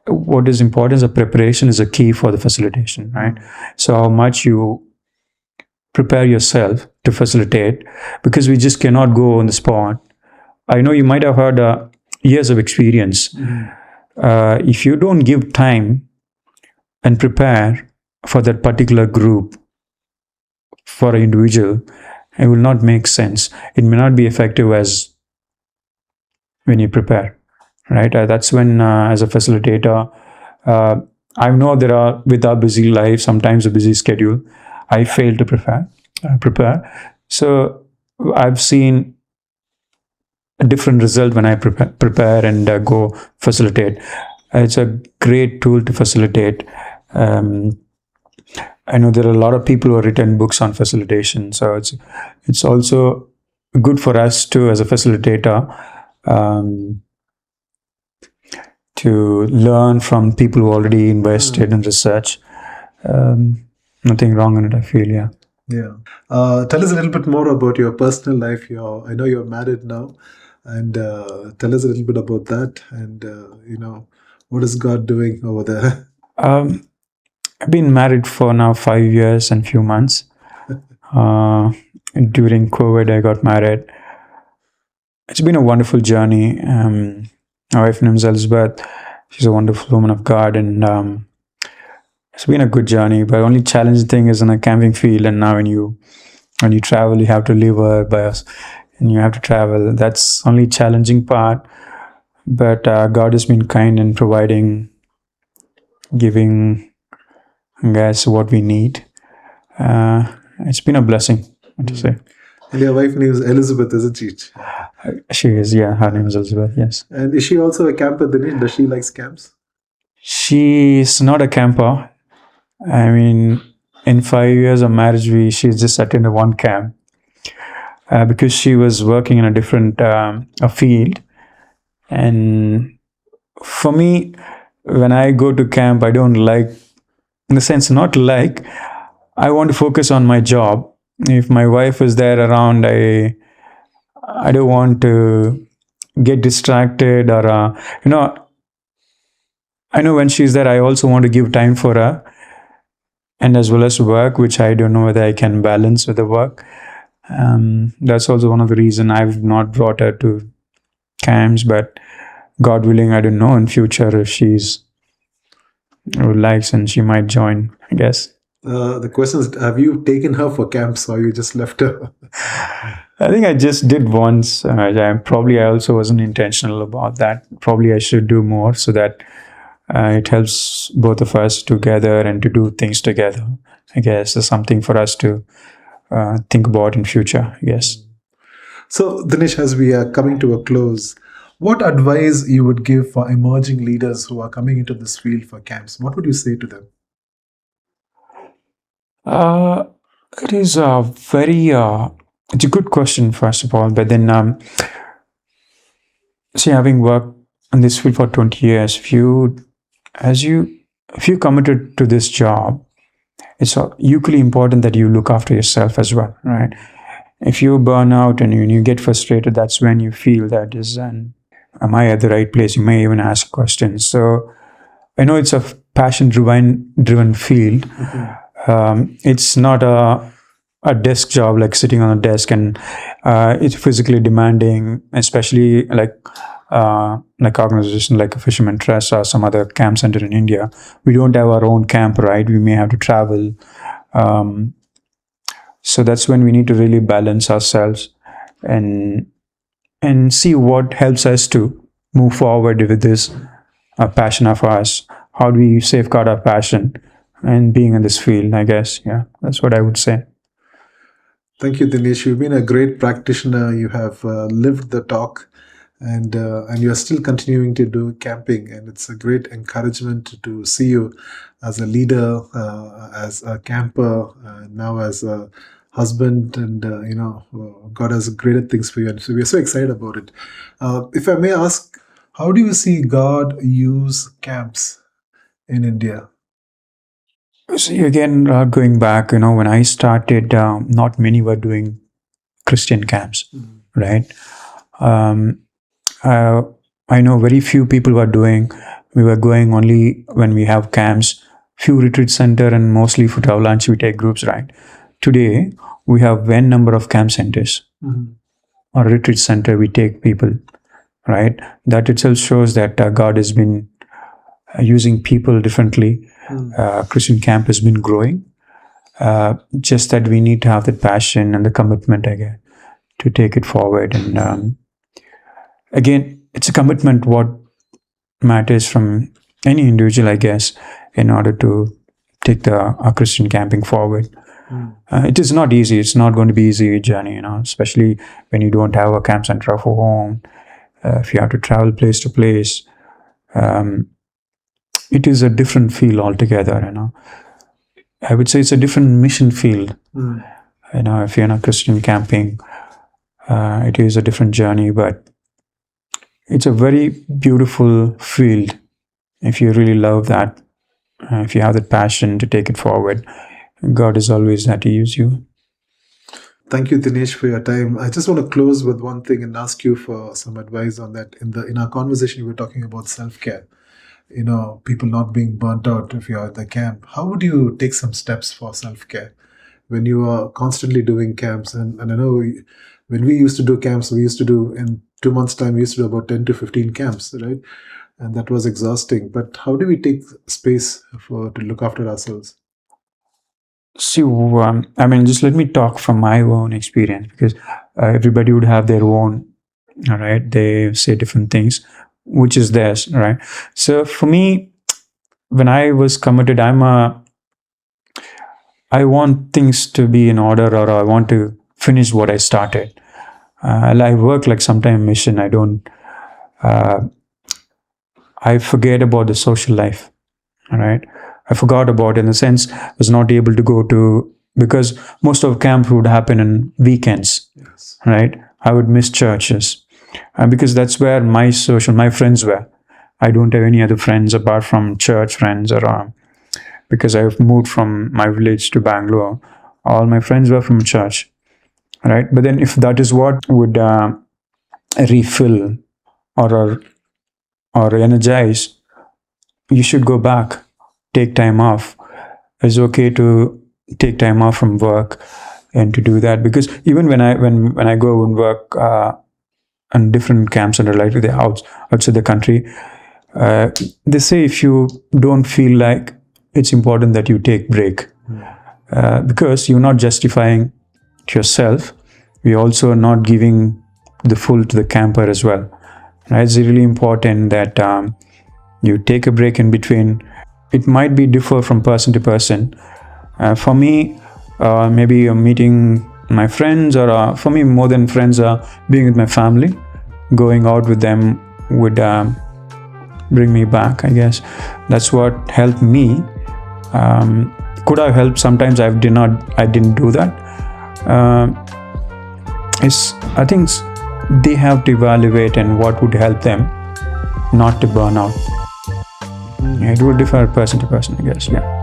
what is important is the preparation is a key for the facilitation, right? So how much you prepare yourself to facilitate, because we just cannot go on the spot. I know you might have heard years of experience. If you don't give time and prepare for that particular group, for an individual, it will not make sense. It may not be effective as when you prepare, right? That's when, as a facilitator, I know there are, with our busy life, sometimes a busy schedule, I fail to prepare. So I've seen a different result when I prepare and go facilitate. It's a great tool to facilitate. I know there are a lot of people who have written books on facilitation, so it's also good for us too, as a facilitator, to learn from people who already invested in research. Nothing wrong in it, I feel. Yeah. Yeah. Tell us a little bit more about your personal life. I know you're married now, and tell us a little bit about that. And what is God doing over there? I've been married for now 5 years and few months. During COVID, I got married. It's been a wonderful journey. My wife name's Elizabeth. She's a wonderful woman of God, and it's been a good journey. But only challenging thing is in a camping field, and now when you travel, you have to live by us, and you have to travel. That's only challenging part. But God has been kind in providing, giving us what we need. It's been a blessing, to say. And your wife name is Elizabeth, isn't she? She is, yeah. Her name is Elizabeth, yes. And is she also a camper, Dinesh? Does she like camps? She's not a camper. I mean, in 5 years of marriage, she's just attended one camp because she was working in a different a field. And for me, when I go to camp, I don't like, in the sense, not like, I want to focus on my job. If my wife is there around, I don't want to get distracted, or I know when she's there, I also want to give time for her, and as well as work, which I don't know whether I can balance with the work. That's also one of the reasons I've not brought her to camps, but God willing, I don't know in future if she's likes, and she might join, I guess. The question is, have you taken her for camps, or you just left her? I think I just did once. I also wasn't intentional about that. Probably I should do more, so that it helps both of us together and to do things together. I guess is something for us to think about in future. Yes. So, Dinesh, as we are coming to a close, what advice you would give for emerging leaders who are coming into this field for camps? What would you say to them? It is a very it's a good question, first of all, but then see, having worked in this field for 20 years, if you committed to this job, it's equally important that you look after yourself as well, right? If you burn out and you get frustrated, that's when you feel that am I at the right place? You may even ask questions. So I know it's a passion-driven field. It's not a desk job, like sitting on a desk, and it's physically demanding, especially like organization like a Fisherman Trust or some other camp center in India. We don't have our own camp, right? We may have to travel. So that's when we need to really balance ourselves and see what helps us to move forward with this passion of ours. How do we safeguard our passion and being in this field? I guess, yeah, that's what I would say. Thank you, Dinesh. You've been a great practitioner. You have lived the talk, and you're still continuing to do camping, and it's a great encouragement to see you as a leader, as a camper, now as a husband, and God has greater things for you, and so we're so excited about it. If I may ask, how do you see God use camps in India? See, again, going back, when I started, not many were doing Christian camps, right? I know very few people were doing. we were going only when we have camps, few retreat center, and mostly for travel lunch we take groups, right? Today we have n number of camp centers or retreat center we take people, right? That itself shows that God has been using people differently. Christian camp has been growing. Just that we need to have the passion and the commitment again to take it forward. And again, it's a commitment what matters from any individual, I guess, in order to take the Christian camping forward. It is not easy. It's not going to be easy journey, especially when you don't have a camp center of home. If you have to travel place to place, it is a different feel altogether. I would say it's a different mission field. If you're in a Christian camping, it is a different journey, but it's a very beautiful field. If you really love that, if you have that passion to take it forward, God is always there to use you. Thank you, Dinesh, for your time. I just want to close with one thing and ask you for some advice on that. In our conversation, we were talking about self-care. People not being burnt out if you're at the camp. How would you take some steps for self-care when you are constantly doing camps? And I know when we used to do camps, we used to do in 2 months' time, we used to do about 10 to 15 camps, right? And that was exhausting. But how do we take space to look after ourselves? See, just let me talk from my own experience, because everybody would have their own, all right? They say different things, which is theirs, right? So for me, when I was committed, I want things to be in order, or I want to finish what I started. I work like sometime mission. I forget about the social life, all right? I forgot about it, in the sense I was not able to go to, because most of camp would happen on weekends, Yes. right? I would miss churches, because that's where my friends were. I don't have any other friends apart from church friends, or because I've moved from my village to Bangalore. All my friends were from church, right? But then if that is what would refill or energize, you should go back. Take time off. It's okay to take time off from work and to do that, because even when I go and work on different camps and like the outside the country, they say if you don't feel like, it's important that you take break, because you're not justifying it yourself. You're also not giving the full to the camper as well. Right? It's really important that you take a break in between. It might be differ from person to person. For me, maybe meeting my friends, or for me, more than friends, being with my family, going out with them would bring me back, I guess. That's what helped me. Could have helped. Sometimes I didn't do that. I think they have to evaluate and what would help them not to burn out. It would differ person to person, I guess. Yeah.